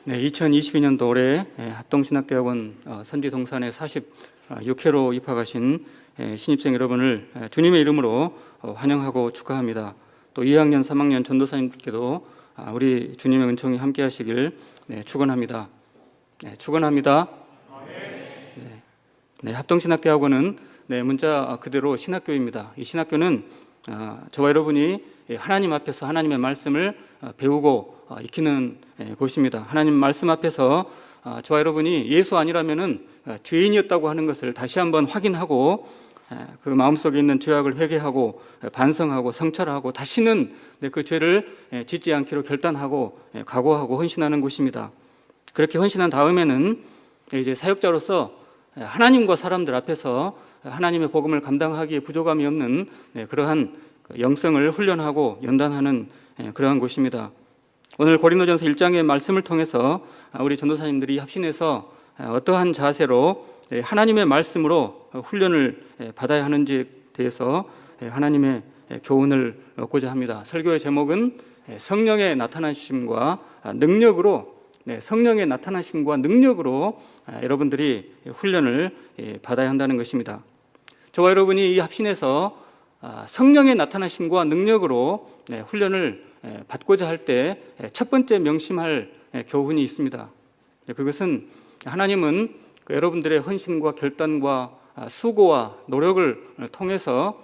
네, 2022년도 올해 합동신학대학원 선지동산에 46회로 입학하신 신입생 여러분을 주님의 이름으로 환영하고 축하합니다. 또 2학년, 3학년 전도사님들께도 우리 주님의 은총이 함께 하시길 축원합니다. 축원합니다. 네, 합동신학대학원은 문자 그대로 신학교입니다. 이 신학교는 저와 여러분이 하나님 앞에서 하나님의 말씀을 배우고 익히는 곳입니다. 하나님 말씀 앞에서 저와 여러분이 예수 아니라면은 죄인이었다고 하는 것을 다시 한번 확인하고 그 마음속에 있는 죄악을 회개하고 반성하고 성찰하고 다시는 그 죄를 짓지 않기로 결단하고 각오하고 헌신하는 곳입니다. 그렇게 헌신한 다음에는 이제 사역자로서 하나님과 사람들 앞에서 하나님의 복음을 감당하기에 부족함이 없는 그러한 영성을 훈련하고 연단하는 그러한 곳입니다. 오늘 고린도전서 1장의 말씀을 통해서 우리 전도사님들이 합심해서 어떠한 자세로 하나님의 말씀으로 훈련을 받아야 하는지에 대해서 하나님의 교훈을 얻고자 합니다. 설교의 제목은 성령의 나타나심과 능력으로 여러분들이 훈련을 받아야 한다는 것입니다. 저와 여러분이 이 합심에서 성령의 나타나심과 능력으로 훈련을 받고자 할 때 첫 번째 명심할 교훈이 있습니다. 그것은 하나님은 여러분들의 헌신과 결단과 수고와 노력을 통해서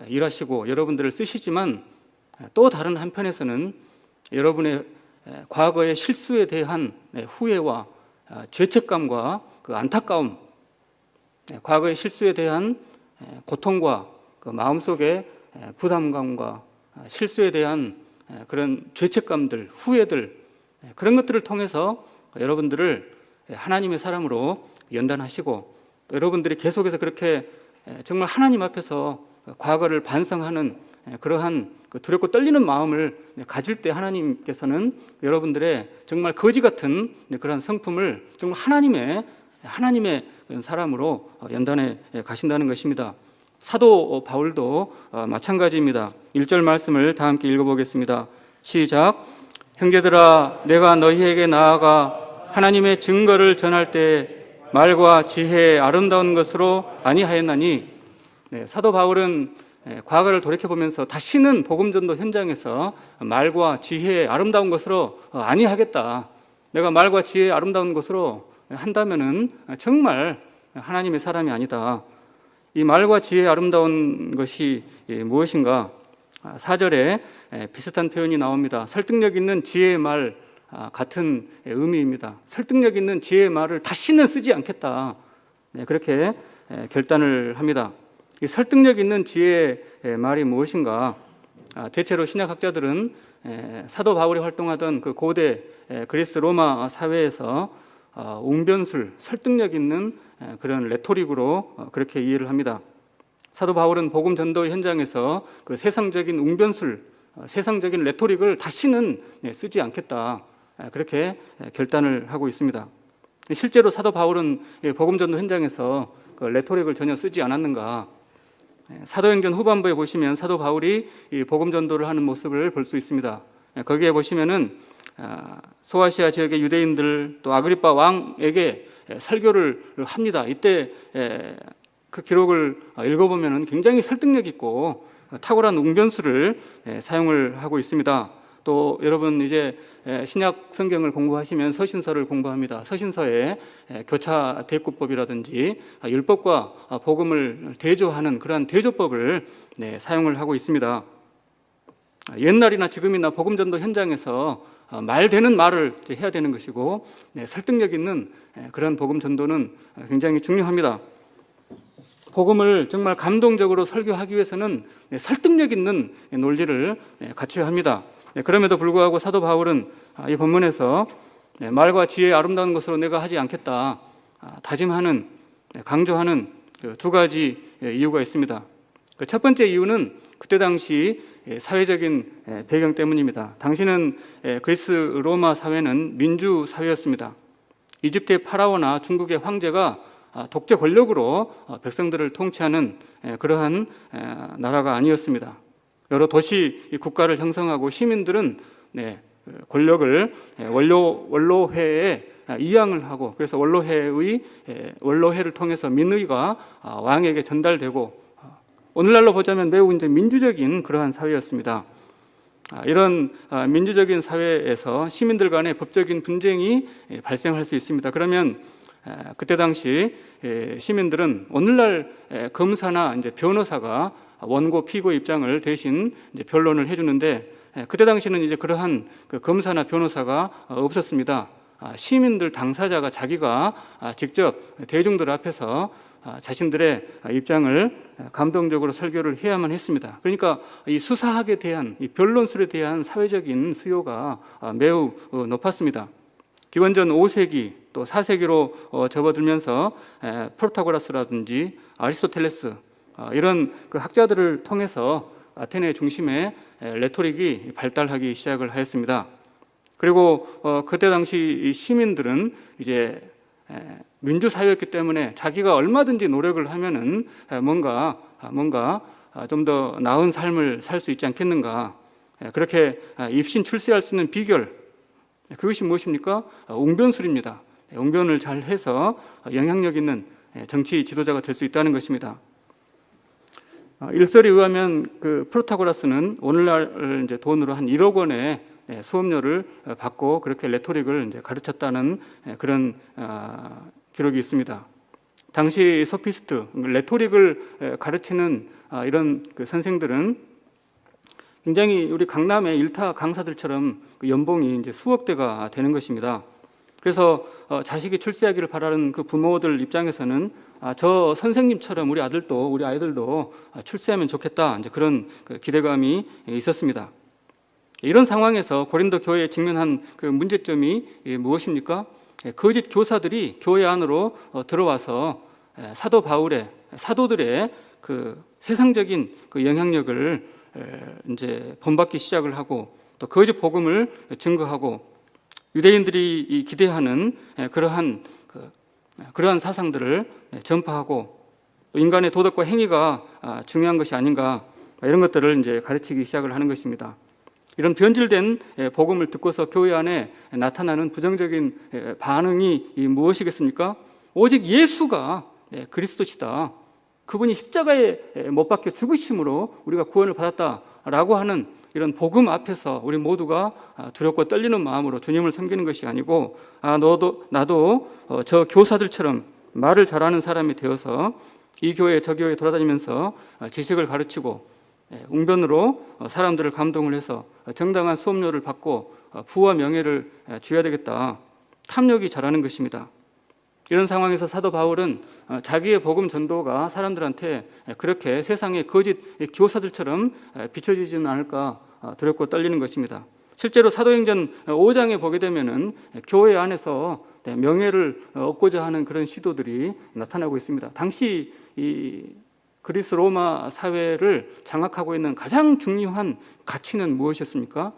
일하시고 여러분들을 쓰시지만 또 다른 한편에서는 여러분의 과거의 실수에 대한 후회와 죄책감과 그 안타까움, 과거의 실수에 대한 고통과 그 마음속의 부담감과 실수에 대한 그런 죄책감들, 후회들, 그런 것들을 통해서 여러분들을 하나님의 사람으로 연단하시고 여러분들이 계속해서 그렇게 정말 하나님 앞에서 과거를 반성하는 그러한 두렵고 떨리는 마음을 가질 때 하나님께서는 여러분들의 정말 거지 같은 그러한 성품을 정말 하나님의 사람으로 연단해 가신다는 것입니다. 사도 바울도 마찬가지입니다. 1절 말씀을 다 함께 읽어보겠습니다. 시작. 형제들아, 내가 너희에게 나아가 하나님의 증거를 전할 때 말과 지혜의 아름다운 것으로 아니하였나니. 사도 바울은 과거를 돌이켜보면서 다시는 복음전도 현장에서 말과 지혜의 아름다운 것으로 아니하겠다. 내가 말과 지혜의 아름다운 것으로 한다면은 정말 하나님의 사람이 아니다. 이 말과 지혜의 아름다운 것이 무엇인가? 4절에 비슷한 표현이 나옵니다. 설득력 있는 지혜의 말 같은 의미입니다. 설득력 있는 지혜의 말을 다시는 쓰지 않겠다. 그렇게 결단을 합니다. 이 설득력 있는 지혜의 말이 무엇인가? 대체로 신약학자들은 사도 바울이 활동하던 그 고대 그리스 로마 사회에서 웅변술, 설득력 있는 그런 레토릭으로 그렇게 이해를 합니다. 사도 바울은 복음 전도 현장에서 그 세상적인 웅변술, 세상적인 레토릭을 다시는 쓰지 않겠다. 그렇게 결단을 하고 있습니다. 실제로 사도 바울은 복음 전도 현장에서 그 레토릭을 전혀 쓰지 않았는가? 사도행전 후반부에 보시면 사도 바울이 복음 전도를 하는 모습을 볼 수 있습니다. 거기에 보시면은 소아시아 지역의 유대인들 또 아그리파 왕에게 설교를 합니다. 이때 그 기록을 읽어보면 굉장히 설득력 있고 탁월한 웅변수를 사용을 하고 있습니다. 또 여러분 이제 신약 성경을 공부하시면 서신서를 공부합니다. 서신서에 교차 대꾸법이라든지 율법과 복음을 대조하는 그러한 대조법을 사용을 하고 있습니다. 옛날이나 지금이나 복음전도 현장에서 말 되는 말을 해야 되는 것이고 설득력 있는 그런 복음전도는 굉장히 중요합니다. 복음을 정말 감동적으로 설교하기 위해서는 설득력 있는 논리를 갖춰야 합니다. 그럼에도 불구하고 사도 바울은 이 본문에서 말과 지혜의 아름다운 것으로 내가 하지 않겠다 다짐하는, 강조하는 두 가지 이유가 있습니다. 첫 번째 이유는 그때 당시 사회적인 배경 때문입니다. 당시는 그리스 로마 사회는 민주 사회였습니다. 이집트의 파라오나 중국의 황제가 독재 권력으로 백성들을 통치하는 그러한 나라가 아니었습니다. 여러 도시 국가를 형성하고 시민들은 권력을 원로회에 이양을 하고, 그래서 원로회를 통해서 민의가 왕에게 전달되고, 오늘날로 보자면 매우 이제 민주적인 그러한 사회였습니다. 이런 민주적인 사회에서 시민들 간의 법적인 분쟁이 발생할 수 있습니다. 그러면 그때 당시 시민들은 오늘날 검사나 이제 변호사가 원고 피고 입장을 대신 이제 변론을 해주는데, 그때 당시는 이제 그러한 그 검사나 변호사가 없었습니다. 시민들 당사자가 자기가 직접 대중들 앞에서 자신들의 입장을 감동적으로 설교를 해야만 했습니다. 그러니까 이 수사학에 대한, 이 변론술에 대한 사회적인 수요가 매우 높았습니다. 기원전 5세기 또 4세기로 접어들면서 프로타고라스라든지 아리스토텔레스 이런 그 학자들을 통해서 아테네 중심의 레토릭이 발달하기 시작을 하였습니다. 그리고 그때 당시 시민들은 이제 민주사회였기 때문에 자기가 얼마든지 노력을 하면은 뭔가 좀 더 나은 삶을 살 수 있지 않겠는가. 그렇게 입신 출세할 수 있는 비결, 그것이 무엇입니까? 웅변술입니다. 웅변을 잘 해서 영향력 있는 정치 지도자가 될 수 있다는 것입니다. 일설에 의하면 그 프로타고라스는 오늘날 이제 돈으로 한 1억 원의 수업료를 받고 그렇게 레토릭을 이제 가르쳤다는 그런 기록이 있습니다. 당시 소피스트, 레토릭을 가르치는 이런 그 선생들은 굉장히 우리 강남의 일타 강사들처럼 연봉이 이제 수억대가 되는 것입니다. 그래서 자식이 출세하기를 바라는 그 부모들 입장에서는 저 선생님처럼 우리 아이들도 출세하면 좋겠다, 이제 그런 그 기대감이 있었습니다. 이런 상황에서 고린도 교회에 직면한 그 문제점이 무엇입니까? 거짓 교사들이 교회 안으로 들어와서 사도들의 그 세상적인 그 영향력을 이제 본받기 시작을 하고, 또 거짓 복음을 증거하고, 유대인들이 기대하는 그러한 사상들을 전파하고, 인간의 도덕과 행위가 중요한 것이 아닌가, 이런 것들을 이제 가르치기 시작을 하는 것입니다. 이런 변질된 복음을 듣고서 교회 안에 나타나는 부정적인 반응이 무엇이겠습니까? 오직 예수가 그리스도시다, 그분이 십자가에 못 박혀 죽으심으로 우리가 구원을 받았다라고 하는 이런 복음 앞에서 우리 모두가 두렵고 떨리는 마음으로 주님을 섬기는 것이 아니고, 나도 저 교사들처럼 말을 잘하는 사람이 되어서 이 교회 저 교회 돌아다니면서 지식을 가르치고 웅변으로 사람들을 감동을 해서 정당한 수업료를 받고 부와 명예를 쥐어야 되겠다, 탐욕이 자라는 것입니다. 이런 상황에서 사도 바울은 자기의 복음 전도가 사람들한테 그렇게 세상의 거짓 교사들처럼 비춰지지는 않을까 두렵고 떨리는 것입니다. 실제로 사도행전 5장에 보게 되면은 교회 안에서 명예를 얻고자 하는 그런 시도들이 나타나고 있습니다. 당시 이 그리스 로마 사회를 장악하고 있는 가장 중요한 가치는 무엇이었습니까?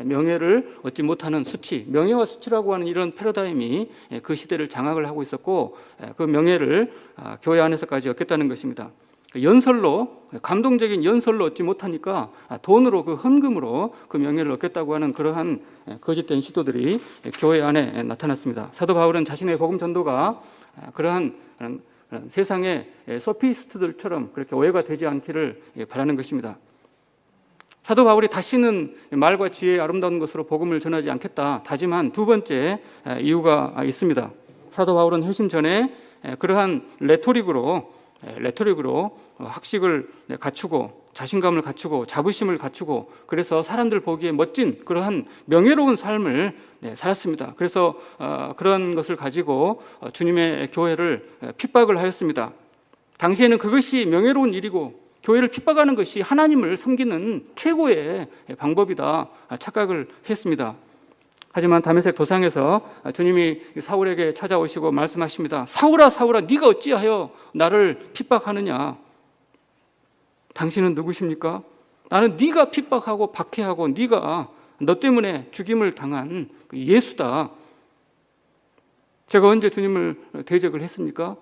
명예를 얻지 못하는 수치, 명예와 수치라고 하는 이런 패러다임이 그 시대를 장악을 하고 있었고, 그 명예를 교회 안에서까지 얻겠다는 것입니다. 감동적인 연설로 얻지 못하니까 돈으로, 그 헌금으로 그 명예를 얻겠다고 하는 그러한 거짓된 시도들이 교회 안에 나타났습니다. 사도 바울은 자신의 복음 전도가 그러한 세상의 소피스트들처럼 그렇게 오해가 되지 않기를 바라는 것입니다. 사도 바울이 다시는 말과 지혜의 아름다운 것으로 복음을 전하지 않겠다 다짐한 두 번째 이유가 있습니다. 사도 바울은 회심 전에 그러한 레토릭으로 학식을 갖추고 자신감을 갖추고 자부심을 갖추고, 그래서 사람들 보기에 멋진 그러한 명예로운 삶을 살았습니다. 그래서 그런 것을 가지고 주님의 교회를 핍박을 하였습니다. 당시에는 그것이 명예로운 일이고 교회를 핍박하는 것이 하나님을 섬기는 최고의 방법이다 착각을 했습니다. 하지만 다메섹 도상에서 주님이 사울에게 찾아오시고 말씀하십니다. 사울아, 사울아, 네가 어찌하여 나를 핍박하느냐? 당신은 누구십니까? 나는 네가 핍박하고 박해하고 너 때문에 죽임을 당한 예수다. 제가 언제 주님을 대적을 했습니까?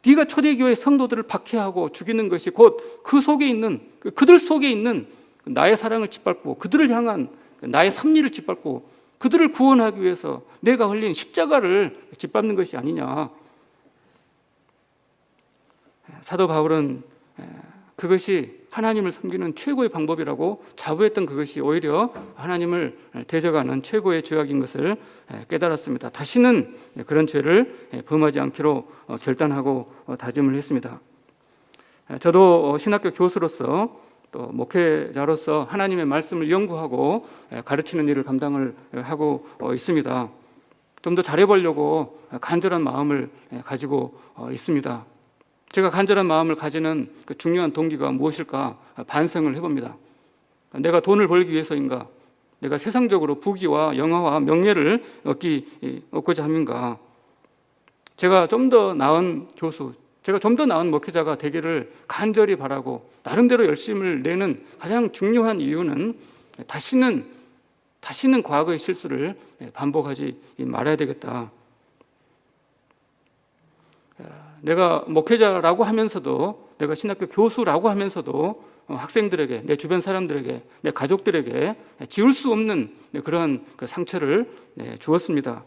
네가 초대교회 성도들을 박해하고 죽이는 것이 곧 그들 속에 있는 나의 사랑을 짓밟고 그들을 향한 나의 섭리를 짓밟고 그들을 구원하기 위해서 내가 흘린 십자가를 짓밟는 것이 아니냐. 사도 바울은 그것이 하나님을 섬기는 최고의 방법이라고 자부했던 그것이 오히려 하나님을 대적하는 최고의 죄악인 것을 깨달았습니다. 다시는 그런 죄를 범하지 않기로 결단하고 다짐을 했습니다. 저도 신학교 교수로서 또 목회자로서 하나님의 말씀을 연구하고 가르치는 일을 감당을 하고 있습니다. 좀 더 잘해보려고 간절한 마음을 가지고 있습니다. 제가 간절한 마음을 가지는 그 중요한 동기가 무엇일까 반성을 해봅니다. 내가 돈을 벌기 위해서인가? 내가 세상적으로 부귀와 영화와 명예를 얻고자 함인가? 제가 좀 더 나은 교수, 제가 좀 더 나은 목회자가 되기를 간절히 바라고 나름대로 열심을 내는 가장 중요한 이유는 다시는 과거의 실수를 반복하지 말아야 되겠다. 내가 목회자라고 하면서도, 내가 신학교 교수라고 하면서도 학생들에게, 내 주변 사람들에게, 내 가족들에게 지울 수 없는 그런 상처를 주었습니다.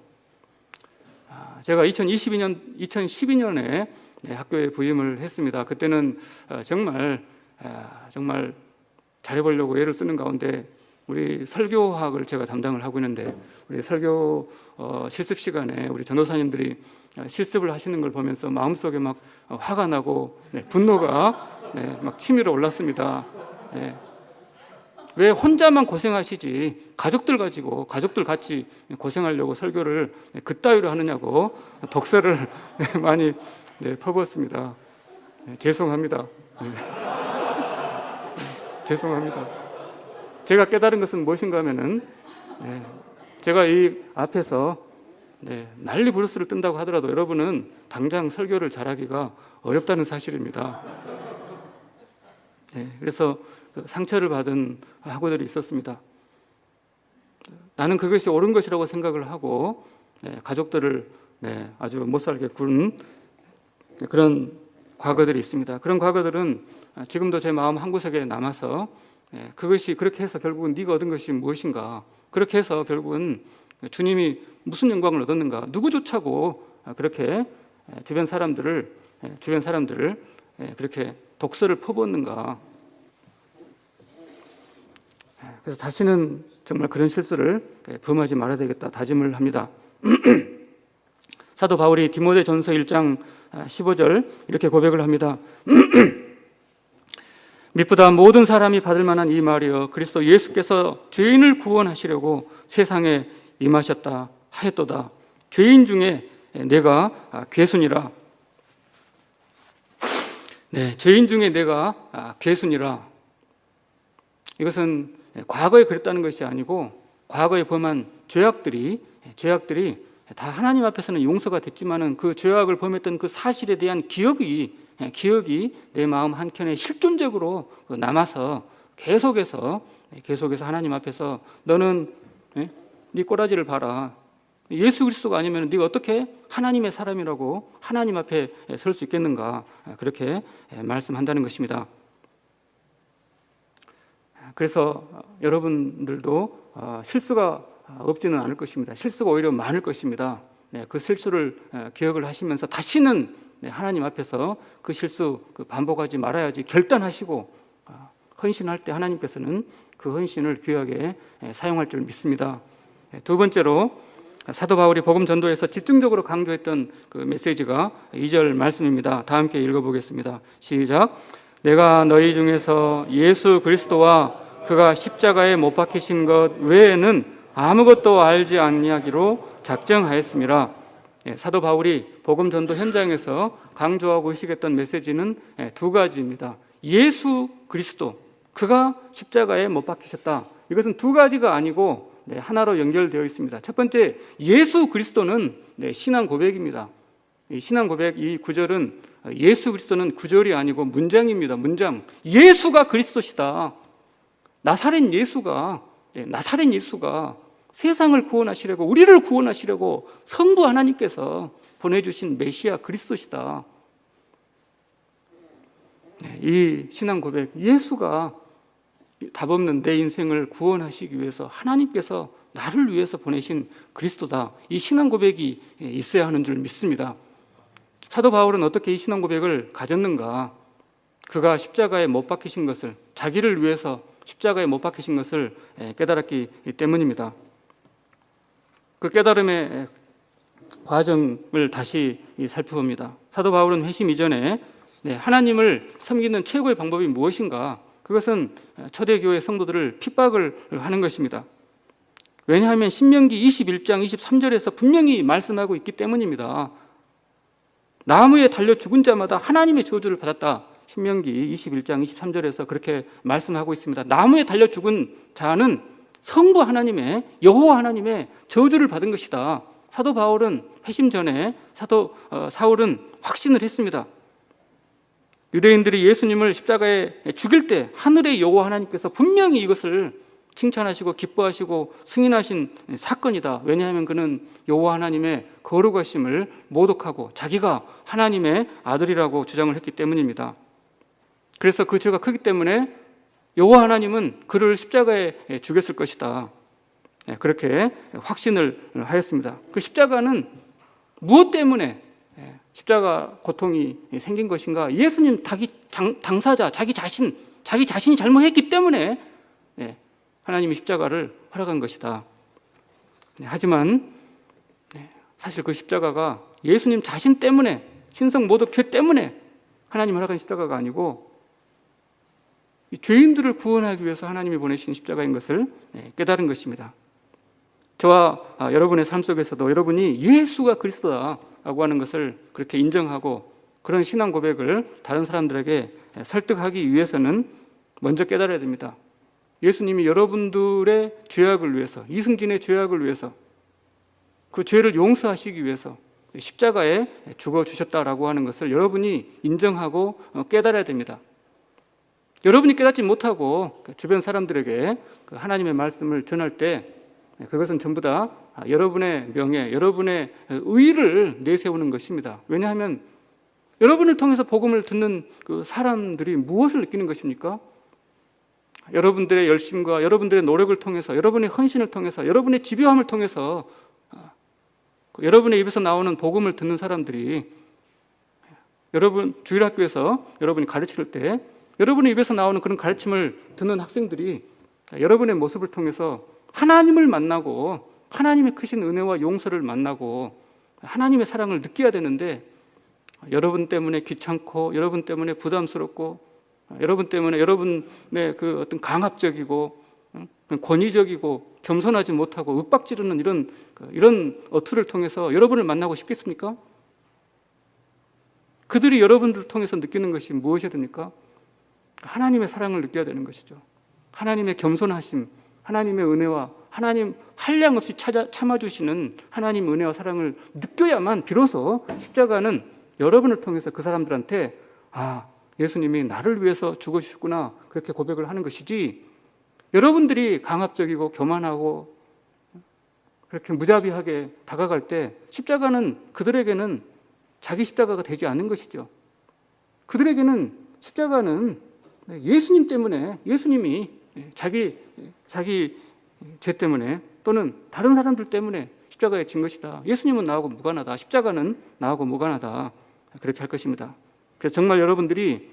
제가 2012년에 학교에 부임을 했습니다. 그때는 정말 잘해보려고 애를 쓰는 가운데 우리 설교학을 제가 담당을 하고 있는데, 우리 설교 실습 시간에 우리 전도사님들이 실습을 하시는 걸 보면서 마음속에 막 화가 나고 분노가 막 치밀어 올랐습니다. 왜 혼자만 고생하시지 가족들 같이 고생하려고 설교를 그따위로 하느냐고 독설을 많이 퍼부었습니다. 죄송합니다. 죄송합니다. 제가 깨달은 것은 무엇인가 하면은 제가 이 앞에서 난리 부르스를 뜬다고 하더라도 여러분은 당장 설교를 잘하기가 어렵다는 사실입니다. 그래서 상처를 받은 학우들이 있었습니다. 나는 그것이 옳은 것이라고 생각을 하고 가족들을 아주 못살게 군 그런 과거들이 있습니다. 그런 과거들은 지금도 제 마음 한구석에 남아서 그것이 그렇게 해서 결국은 네가 얻은 것이 무엇인가, 그렇게 해서 결국은 주님이 무슨 영광을 얻었는가, 누구조차고 그렇게 주변 사람들을 그렇게 독설을 퍼붓는가. 그래서 다시는 정말 그런 실수를 범하지 말아야 되겠다 다짐을 합니다. 사도 바울이 디모데전서 1장 15절 이렇게 고백을 합니다. 미쁘다 모든 사람이 받을 만한 이 말이여, 그리스도 예수께서 죄인을 구원하시려고 세상에 임하셨다 하였도다. 죄인 중에 내가 괴순이라. 죄인 중에 내가 괴순이라. 이것은 과거에 그랬다는 것이 아니고 과거에 범한 죄악들이 다 하나님 앞에서는 용서가 됐지만은 그 죄악을 범했던 그 사실에 대한 기억이 내 마음 한켠에 실존적으로 남아서 계속해서 하나님 앞에서 너는 네 꼬라지를 봐라. 예수 그리스도가 아니면 네가 어떻게 하나님의 사람이라고 하나님 앞에 설 수 있겠는가, 그렇게 말씀한다는 것입니다. 그래서 여러분들도 실수가 없지는 않을 것입니다. 실수가 오히려 많을 것입니다. 그 실수를 기억을 하시면서 다시는 하나님 앞에서 그 실수 반복하지 말아야지 결단하시고 헌신할 때 하나님께서는 그 헌신을 귀하게 사용할 줄 믿습니다. 두 번째로 사도 바울이 복음 전도에서 집중적으로 강조했던 그 메시지가 2절 말씀입니다. 다 함께 읽어보겠습니다. 시작. 내가 너희 중에서 예수 그리스도와 그가 십자가에 못 박히신 것 외에는 아무것도 알지 아니하기로 작정하였습니다. 사도 바울이 복음 전도 현장에서 강조하고 의식했던 메시지는 두 가지입니다. 예수 그리스도, 그가 십자가에 못 박히셨다. 이것은 두 가지가 아니고 하나로 연결되어 있습니다. 첫 번째, 예수 그리스도는 신앙 고백입니다. 이 신앙 고백, 이 구절은 예수 그리스도는 구절이 아니고 문장입니다. 문장. 예수가 그리스도시다. 나사렛 예수가 세상을 구원하시려고, 우리를 구원하시려고 성부 하나님께서 보내주신 메시아 그리스도시다. 이 신앙 고백, 예수가 답 없는 내 인생을 구원하시기 위해서 하나님께서 나를 위해서 보내신 그리스도다. 이 신앙 고백이 있어야 하는 줄 믿습니다. 사도 바울은 어떻게 이 신앙 고백을 가졌는가? 그가 십자가에 못 박히신 것을, 자기를 위해서 십자가에 못 박히신 것을 깨달았기 때문입니다. 그 깨달음의 과정을 다시 살펴봅니다. 사도 바울은 회심 이전에 하나님을 섬기는 최고의 방법이 무엇인가? 그것은 초대교회 성도들을 핍박을 하는 것입니다. 왜냐하면 신명기 21장 23절에서 분명히 말씀하고 있기 때문입니다. 나무에 달려 죽은 자마다 하나님의 저주를 받았다. 신명기 21장 23절에서 그렇게 말씀하고 있습니다. 나무에 달려 죽은 자는 성부 하나님의, 여호와 하나님의 저주를 받은 것이다. 사도 바울은 회심 전에 사도 사울은 확신을 했습니다. 유대인들이 예수님을 십자가에 죽일 때 하늘의 여호와 하나님께서 분명히 이것을 칭찬하시고 기뻐하시고 승인하신 사건이다. 왜냐하면 그는 여호와 하나님의 거룩하심을 모독하고 자기가 하나님의 아들이라고 주장을 했기 때문입니다. 그래서 그 죄가 크기 때문에 여호와 하나님은 그를 십자가에 죽였을 것이다. 그렇게 확신을 하였습니다. 그 십자가는 무엇 때문에 십자가 고통이 생긴 것인가? 예수님 당사자, 자기 자신이 잘못했기 때문에 하나님이 십자가를 허락한 것이다. 하지만 사실 그 십자가가 예수님 자신 때문에, 신성 모독 죄 때문에 하나님이 허락한 십자가가 아니고 죄인들을 구원하기 위해서 하나님이 보내신 십자가인 것을 깨달은 것입니다. 저와 여러분의 삶 속에서도 여러분이 예수가 그리스도다라고 하는 것을 그렇게 인정하고 그런 신앙 고백을 다른 사람들에게 설득하기 위해서는 먼저 깨달아야 됩니다. 예수님이 여러분들의 죄악을 위해서, 이승진의 죄악을 위해서, 그 죄를 용서하시기 위해서 십자가에 죽어주셨다라고 하는 것을 여러분이 인정하고 깨달아야 됩니다. 여러분이 깨닫지 못하고 주변 사람들에게 하나님의 말씀을 전할 때 그것은 전부 다 여러분의 명예, 여러분의 의의를 내세우는 것입니다. 왜냐하면 여러분을 통해서 복음을 듣는 그 사람들이 무엇을 느끼는 것입니까? 여러분들의 열심과 여러분들의 노력을 통해서, 여러분의 헌신을 통해서, 여러분의 집요함을 통해서 여러분의 입에서 나오는 복음을 듣는 사람들이, 여러분 주일학교에서 여러분이 가르칠 때 여러분의 입에서 나오는 그런 가르침을 듣는 학생들이 여러분의 모습을 통해서 하나님을 만나고 하나님의 크신 은혜와 용서를 만나고 하나님의 사랑을 느껴야 되는데, 여러분 때문에 귀찮고 여러분 때문에 부담스럽고 여러분 때문에 여러분의 그 어떤 강압적이고 권위적이고 겸손하지 못하고 윽박지르는 이런 어투를 통해서 여러분을 만나고 싶겠습니까? 그들이 여러분들을 통해서 느끼는 것이 무엇이어야 됩니까? 하나님의 사랑을 느껴야 되는 것이죠. 하나님의 겸손하심, 하나님의 은혜와 하나님 한량없이 참아주시는 하나님 은혜와 사랑을 느껴야만 비로소 십자가는 여러분을 통해서 그 사람들한테 예수님이 나를 위해서 죽으셨구나, 그렇게 고백을 하는 것이지, 여러분들이 강압적이고 교만하고 그렇게 무자비하게 다가갈 때 십자가는 그들에게는 자기 십자가가 되지 않는 것이죠. 그들에게는 십자가는 예수님 때문에, 예수님이 자기 죄 때문에 또는 다른 사람들 때문에 십자가에 진 것이다. 예수님은 나하고 무관하다. 십자가는 나하고 무관하다. 그렇게 할 것입니다. 그래서 정말 여러분들이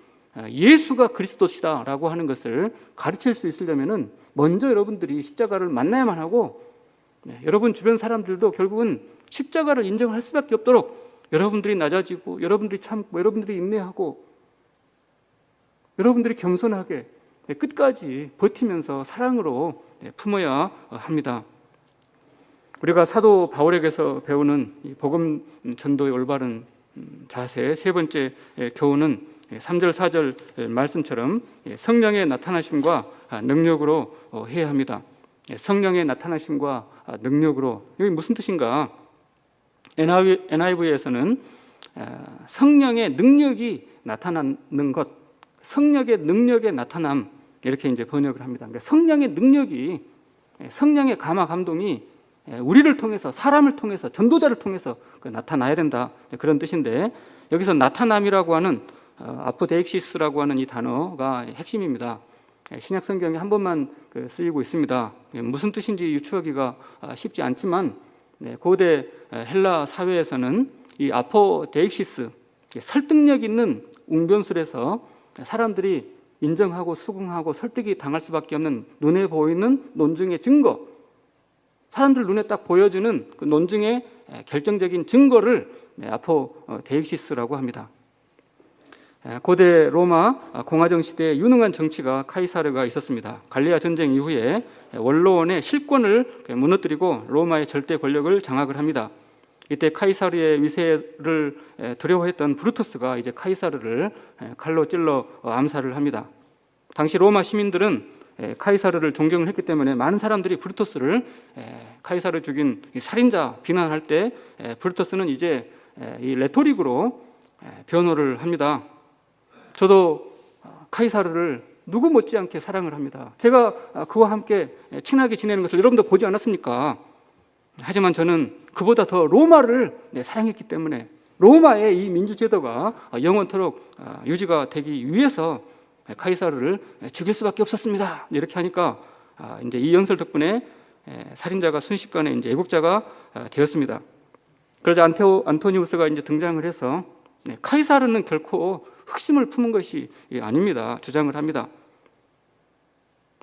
예수가 그리스도시다라고 하는 것을 가르칠 수 있으려면은 먼저 여러분들이 십자가를 만나야만 하고, 여러분 주변 사람들도 결국은 십자가를 인정할 수밖에 없도록 여러분들이 낮아지고 여러분들이 참고 여러분들이 인내하고 여러분들이 겸손하게 끝까지 버티면서 사랑으로 품어야 합니다. 우리가 사도 바울에게서 배우는 이 복음 전도의 올바른 자세, 세 번째 교훈은 3절 4절 말씀처럼 성령의 나타나심과 능력으로 해야 합니다. 성령의 나타나심과 능력으로, 이게 무슨 뜻인가? NIV에서는 성령의 능력이 나타나는 것, 성령의 능력의 나타남, 이렇게 이제 번역을 합니다. 그러니까 성령의 능력이, 성령의 감화 감동이 우리를 통해서, 사람을 통해서, 전도자를 통해서 나타나야 된다, 그런 뜻인데, 여기서 나타남이라고 하는 아포데익시스라고 하는 이 단어가 핵심입니다. 신약 성경에 한 번만 쓰이고 있습니다. 무슨 뜻인지 유추하기가 쉽지 않지만 고대 헬라 사회에서는 이 아포데익시스, 설득력 있는 웅변술에서 사람들이 인정하고 수긍하고 설득이 당할 수밖에 없는 눈에 보이는 논증의 증거, 사람들 눈에 딱 보여주는 그 논증의 결정적인 증거를 아포데익시스라고 합니다. 고대 로마 공화정 시대에 유능한 정치가 카이사르가 있었습니다. 갈리아 전쟁 이후에 원로원의 실권을 무너뜨리고 로마의 절대 권력을 장악을 합니다. 이때 카이사르의 위세를 두려워했던 브루투스가 이제 카이사르를 칼로 찔러 암살을 합니다. 당시 로마 시민들은 카이사르를 존경을 했기 때문에 많은 사람들이 브루투스를 카이사르 죽인 살인자 비난할 때 브루투스는 이제 이 레토릭으로 변호를 합니다. 저도 카이사르를 누구 못지않게 사랑을 합니다. 제가 그와 함께 친하게 지내는 것을 여러분도 보지 않았습니까? 하지만 저는 그보다 더 로마를 사랑했기 때문에 로마의 이 민주제도가 영원토록 유지가 되기 위해서 카이사르를 죽일 수밖에 없었습니다. 이렇게 하니까 이제 이 연설 덕분에 살인자가 순식간에 이제 애국자가 되었습니다. 그러자 안토니우스가 이제 등장을 해서 카이사르는 결코 흑심을 품은 것이 아닙니다. 주장을 합니다.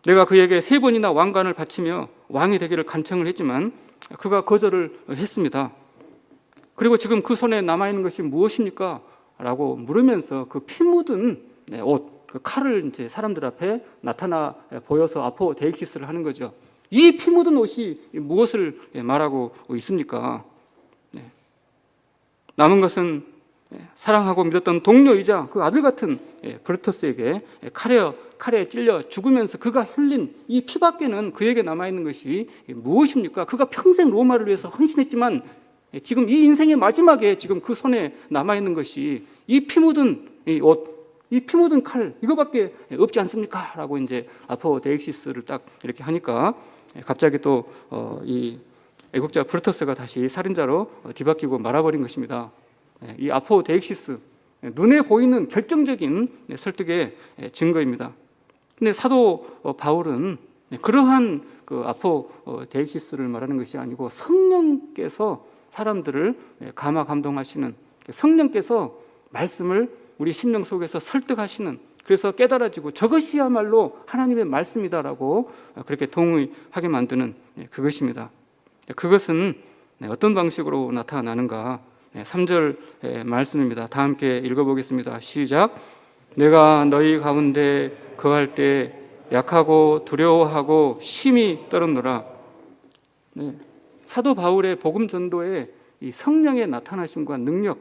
내가 그에게 3번이나 왕관을 바치며 왕이 되기를 간청을 했지만 그가 거절을 했습니다. 그리고 지금 그 손에 남아있는 것이 무엇입니까? 라고 물으면서 그 피 묻은 옷, 그 칼을 이제 사람들 앞에 나타나 보여서 아포데익시스를 하는 거죠. 이 피 묻은 옷이 무엇을 말하고 있습니까? 남은 것은 사랑하고 믿었던 동료이자 그 아들 같은 브루투스에게 칼에 찔려 죽으면서 그가 흘린 이 피밖에는 그에게 남아있는 것이 무엇입니까? 그가 평생 로마를 위해서 헌신했지만 지금 이 인생의 마지막에 지금 그 손에 남아있는 것이 이 피 묻은 이 옷, 이 피 묻은 칼 이거밖에 없지 않습니까? 라고 이제 아포데익시스를 딱 이렇게 하니까 갑자기 또 이 애국자 브루투스가 다시 살인자로 뒤바뀌고 말아버린 것입니다. 이 아포데익시스, 눈에 보이는 결정적인 설득의 증거입니다. 근데 사도 바울은 그러한 그 아포데익시스를 말하는 것이 아니고 성령께서 사람들을 감화 감동하시는, 성령께서 말씀을 우리 심령 속에서 설득하시는, 그래서 깨달아지고 저것이야말로 하나님의 말씀이다라고 그렇게 동의하게 만드는 그것입니다. 그것은 어떤 방식으로 나타나는가? 3절 말씀입니다. 다 함께 읽어보겠습니다. 시작. 내가 너희 가운데 거할 때 약하고 두려워하고 심히 떨었노라. 사도 바울의 복음 전도에 이 성령의 나타나심과 능력,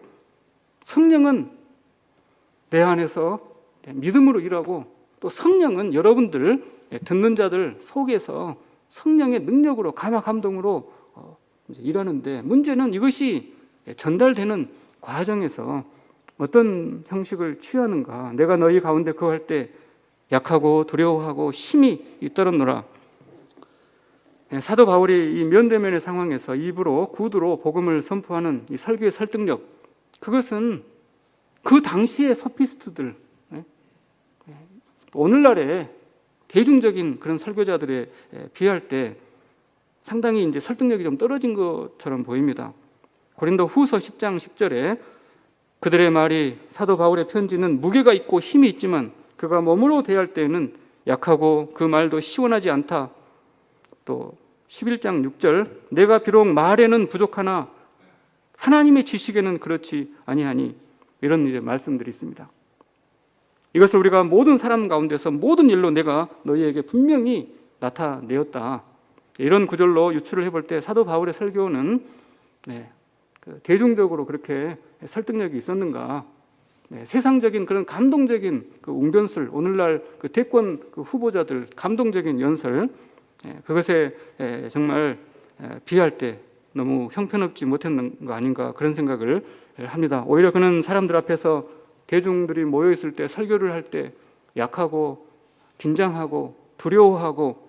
성령은 내 안에서 믿음으로 일하고 또 성령은 여러분들 듣는 자들 속에서 성령의 능력으로 감화 감동으로 이제 일하는데, 문제는 이것이 전달되는 과정에서 어떤 형식을 취하는가. 내가 너희 가운데 거할 때 약하고 두려워하고 힘이 떨었노라. 사도 바울이 이 면대면의 상황에서 입으로 구두로 복음을 선포하는 이 설교의 설득력, 그것은 그 당시의 소피스트들, 오늘날의 대중적인 그런 설교자들에 비할 때 상당히 이제 설득력이 좀 떨어진 것처럼 보입니다. 고린도 후서 10장 10절에 그들의 말이, 사도 바울의 편지는 무게가 있고 힘이 있지만 그가 몸으로 대할 때에는 약하고 그 말도 시원하지 않다. 또 11장 6절, 내가 비록 말에는 부족하나 하나님의 지식에는 그렇지 아니하니, 이런 이제 말씀들이 있습니다. 이것을 우리가 모든 사람 가운데서 모든 일로 내가 너희에게 분명히 나타내었다. 이런 구절로 유추를 해볼 때 사도 바울의 설교는 대중적으로 그렇게 설득력이 있었는가? 세상적인 그런 감동적인 그 웅변술, 오늘날 그 대권 그 후보자들 감동적인 연설, 그것에 정말 비할 때 너무 형편없지 못했는 거 아닌가, 그런 생각을 합니다. 오히려 그는 사람들 앞에서 대중들이 모여 있을 때, 설교를 할 때 약하고 긴장하고 두려워하고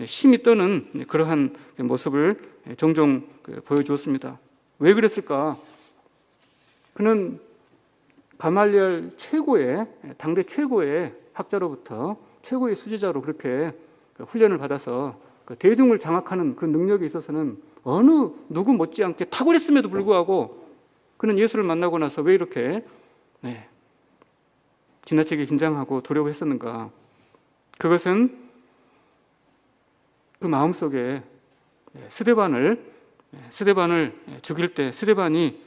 힘이 떠는 그러한 모습을 종종 보여주었습니다. 왜 그랬을까? 그는 가말리엘 최고의, 당대 최고의 학자로부터 최고의 수제자로 그렇게 훈련을 받아서 대중을 장악하는 그 능력에 있어서는 어느 누구 못지않게 탁월했음에도 불구하고 그는 예수를 만나고 나서 왜 이렇게 지나치게 긴장하고 두려워했었는가? 그것은 그 마음속에 스데반을 죽일 때 스데반이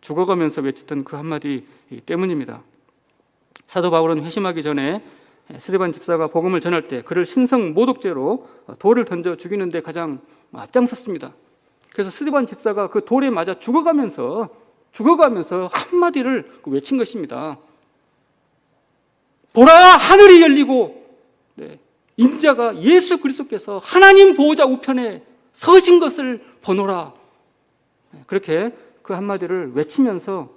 죽어가면서 외쳤던 그 한마디 때문입니다. 사도 바울은 회심하기 전에 스데반 집사가 복음을 전할 때 그를 신성 모독죄로 돌을 던져 죽이는데 가장 앞장섰습니다. 그래서 스데반 집사가 그 돌에 맞아 죽어가면서 한마디를 외친 것입니다. 보라, 하늘이 열리고 인자가 예수 그리스도께서 하나님 보호자 우편에 서신 것을 보노라. 그렇게 그 한마디를 외치면서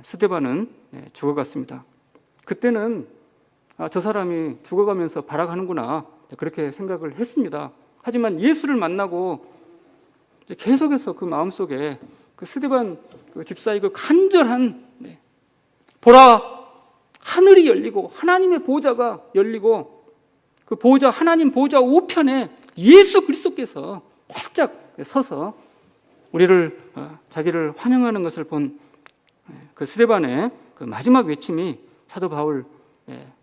스데반은 죽어갔습니다. 그때는 저 사람이 죽어가면서 발악하는구나 그렇게 생각을 했습니다. 하지만 예수를 만나고 계속해서 그 마음속에 그 스데반 그 집사의 그 간절한 보라, 하늘이 열리고 하나님의 보호자가 열리고 그 보호자, 하나님 보호자 우편에 예수 그리스도께서 활짝 서서 우리를 자기를 환영하는 것을 본 그 스데반의 그 마지막 외침이 사도 바울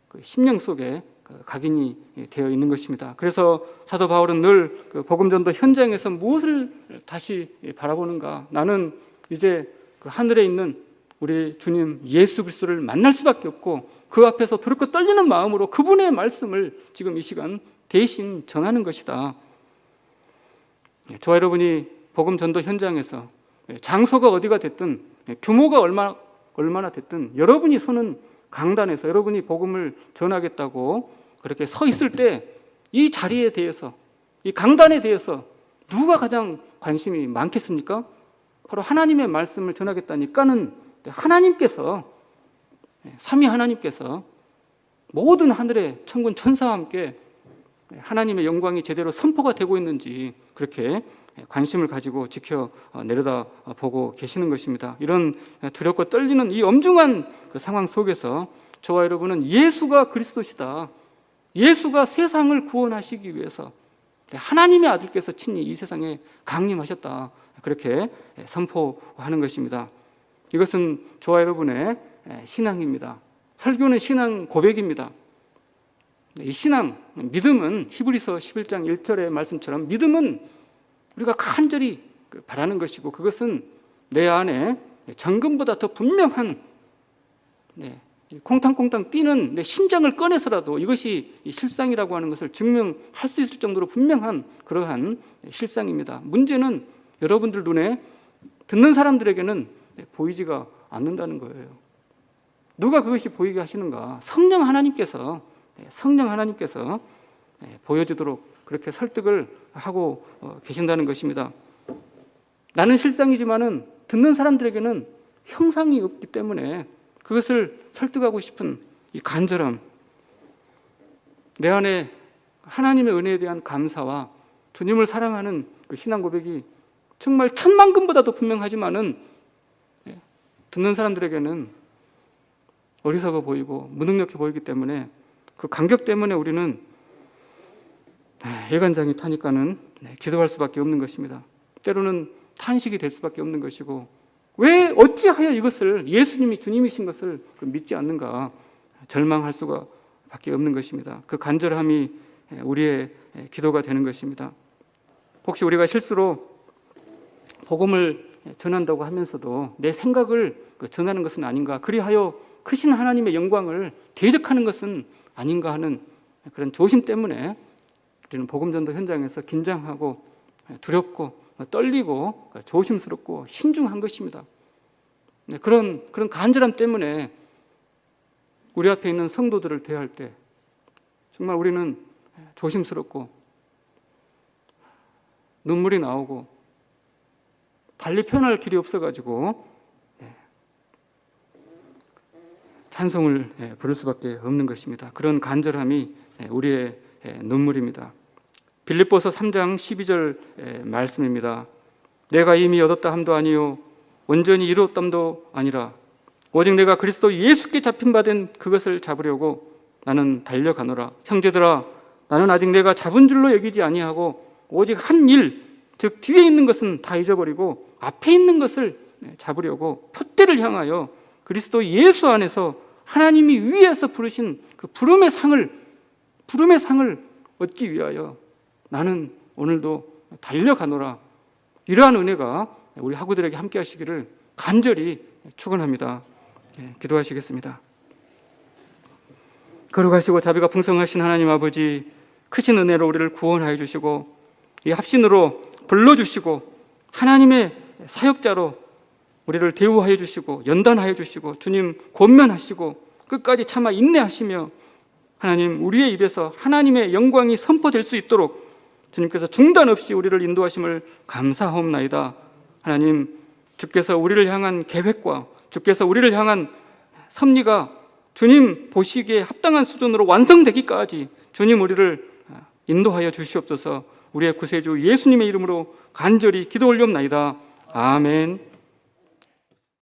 그 심령 속에 각인이 되어 있는 것입니다. 그래서 사도 바울은 늘 그 복음 전도 현장에서 무엇을 다시 바라보는가? 나는 이제 그 하늘에 있는 우리 주님 예수 그리스도를 만날 수밖에 없고 그 앞에서 두렵고 떨리는 마음으로 그분의 말씀을 지금 이 시간 대신 전하는 것이다. 저와 여러분이 복음 전도 현장에서 장소가 어디가 됐든 규모가 얼마나 됐든 여러분이 서는 강단에서 여러분이 복음을 전하겠다고 그렇게 서 있을 때 이 자리에 대해서 이 강단에 대해서 누가 가장 관심이 많겠습니까? 바로 하나님의 말씀을 전하겠다니까는 하나님께서 삼위 하나님께서 모든 하늘의 천군 천사와 함께 하나님의 영광이 제대로 선포가 되고 있는지 그렇게 관심을 가지고 지켜 내려다보고 계시는 것입니다. 이런 두렵고 떨리는 이 엄중한 그 상황 속에서 저와 여러분은 예수가 그리스도시다. 예수가 세상을 구원하시기 위해서 하나님의 아들께서 친히 이 세상에 강림하셨다. 그렇게 선포하는 것입니다. 이것은 저와 여러분의 신앙입니다. 설교는 신앙 고백입니다. 이 신앙, 믿음은 히브리서 11장 1절의 말씀처럼 믿음은 우리가 간절히 바라는 것이고 그것은 내 안에 정금보다 더 분명한 콩탕콩탕 뛰는 내 심장을 꺼내서라도 이것이 실상이라고 하는 것을 증명할 수 있을 정도로 분명한 그러한 실상입니다. 문제는 여러분들 눈에 듣는 사람들에게는 보이지가 않는다는 거예요. 누가 그것이 보이게 하시는가? 성령 하나님께서 보여주도록 그렇게 설득을 하고 계신다는 것입니다. 나는 실상이지만은 듣는 사람들에게는 형상이 없기 때문에 그것을 설득하고 싶은 이 간절함, 내 안에 하나님의 은혜에 대한 감사와 주님을 사랑하는 그 신앙 고백이 정말 천만금보다도 분명하지만은 듣는 사람들에게는 어리석어 보이고 무능력해 보이기 때문에 그 간격 때문에 우리는 예간장이 타니까는 기도할 수밖에 없는 것입니다. 때로는 탄식이 될 수밖에 없는 것이고 왜 어찌하여 이것을 예수님이 주님이신 것을 믿지 않는가 절망할 수가 밖에 없는 것입니다. 그 간절함이 우리의 기도가 되는 것입니다. 혹시 우리가 실수로 복음을 전한다고 하면서도 내 생각을 전하는 것은 아닌가, 그리하여 크신 하나님의 영광을 대적하는 것은 아닌가 하는 그런 조심 때문에 우리는 복음 전도 현장에서 긴장하고 두렵고 떨리고 조심스럽고 신중한 것입니다. 그런 간절함 때문에 우리 앞에 있는 성도들을 대할 때 정말 우리는 조심스럽고 눈물이 나오고 달리 표현할 길이 없어가지고 찬송을 부를 수밖에 없는 것입니다. 그런 간절함이 우리의 눈물입니다. 빌립보서 3장 12절 말씀입니다. 내가 이미 얻었다 함도 아니요 온전히 이루었담도 아니라 오직 내가 그리스도 예수께 잡힌 바 된 그것을 잡으려고 나는 달려가노라. 형제들아, 나는 아직 내가 잡은 줄로 여기지 아니하고 오직 한 일, 즉 뒤에 있는 것은 다 잊어버리고 앞에 있는 것을 잡으려고 표대를 향하여 그리스도 예수 안에서 하나님이 위에서 부르신 그 부름의 상을 얻기 위하여 나는 오늘도 달려가노라. 이러한 은혜가 우리 학우들에게 함께 하시기를 간절히 축원합니다. 기도하시겠습니다. 거룩하시고 자비가 풍성하신 하나님 아버지, 크신 은혜로 우리를 구원하여 주시고 이 합신으로 불러주시고 하나님의 사역자로 우리를 대우하여 주시고 연단하여 주시고 주님 권면하시고 끝까지 참아 인내하시며 하나님 우리의 입에서 하나님의 영광이 선포될 수 있도록 주님께서 중단 없이 우리를 인도하심을 감사하옵나이다. 하나님, 주께서 우리를 향한 계획과 주께서 우리를 향한 섭리가 주님 보시기에 합당한 수준으로 완성되기까지 주님 우리를 인도하여 주시옵소서. 우리의 구세주 예수님의 이름으로 간절히 기도 올리옵나이다. 아멘.